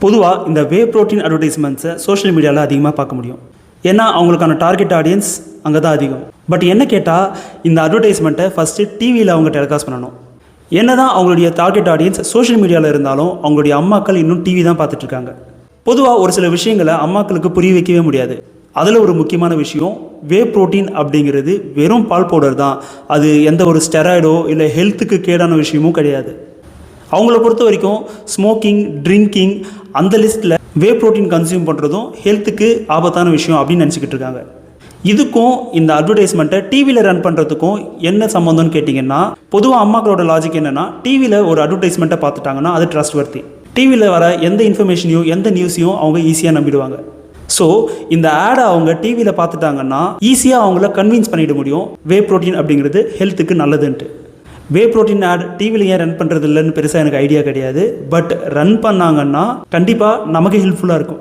பொதுவாக இந்த whey protein அட்வர்டைஸ்மெண்ட்ஸை social மீடியாவில் அதிகமாக பார்க்க முடியும். ஏன்னா அவங்களுக்கான டார்கெட் ஆடியன்ஸ் அங்கே தான் அதிகம். பட் என்ன கேட்டால் இந்த அட்வர்டைஸ்மெண்ட்டை ஃபஸ்ட்டு டிவியில் அவங்க டெலிகாஸ்ட் பண்ணணும். என்ன தான் அவங்களுடைய டார்கெட் ஆடியன்ஸ் சோஷியல் மீடியாவில் இருந்தாலும் அவங்களுடைய அம்மாக்கள் இன்னும் டிவி தான் பார்த்துட்ருக்காங்க. பொதுவாக ஒரு சில விஷயங்களை அம்மாக்களுக்கு புரிய வைக்கவே முடியாது. அதில் ஒரு முக்கியமான விஷயம், வே ப்ரோட்டீன் அப்படிங்கிறது வெறும் பால் பவுடர் தான். அது எந்த ஒரு ஸ்டெராய்டோ இல்லை ஹெல்த்துக்கு கேடான விஷயமும் கிடையாது. அவங்கள பொறுத்த வரைக்கும் ஸ்மோக்கிங், ட்ரிங்கிங் அந்த லிஸ்ட்டில் வே ப்ரோட்டீன் கன்சியூம் பண்ணுறதும் ஹெல்த்துக்கு ஆபத்தான விஷயம் அப்படின்னு நினச்சிக்கிட்டு இருக்காங்க. இதுக்கும் இந்த அட்வர்டைஸ்மெண்ட்டை டிவியில் ரன் பண்ணுறதுக்கும் என்ன சம்மந்தம்னு கேட்டிங்கன்னா, பொதுவாக அம்மாக்களோட லாஜிக் என்னென்னா, டிவியில் ஒரு அட்வர்டைஸ்மெண்ட்டை பார்த்துட்டாங்கன்னா அது ட்ரஸ்ட் வர்த்தி. டிவியில் வர எந்த இன்ஃபர்மேஷனையும் எந்த நியூஸையும் அவங்க ஈஸியாக நம்பிடுவாங்க. ஸோ இந்த ஆடை அவங்க டிவியில் பார்த்துட்டாங்கன்னா ஈஸியாக அவங்கள கன்வின்ஸ் பண்ணிட முடியும் வே ப்ரோட்டீன் அப்படிங்கிறது ஹெல்த்துக்கு நல்லதுன்ட்டு. வே ப்ரோட்டீன் ஆட் டிவியில் ஏன் ரன் பண்ணுறது இல்லைன்னு பெருசாக எனக்கு ஐடியா கிடையாது. பட் ரன் பண்ணாங்கன்னா கண்டிப்பாக நமக்கு ஹெல்ப்ஃபுல்லாக இருக்கும்.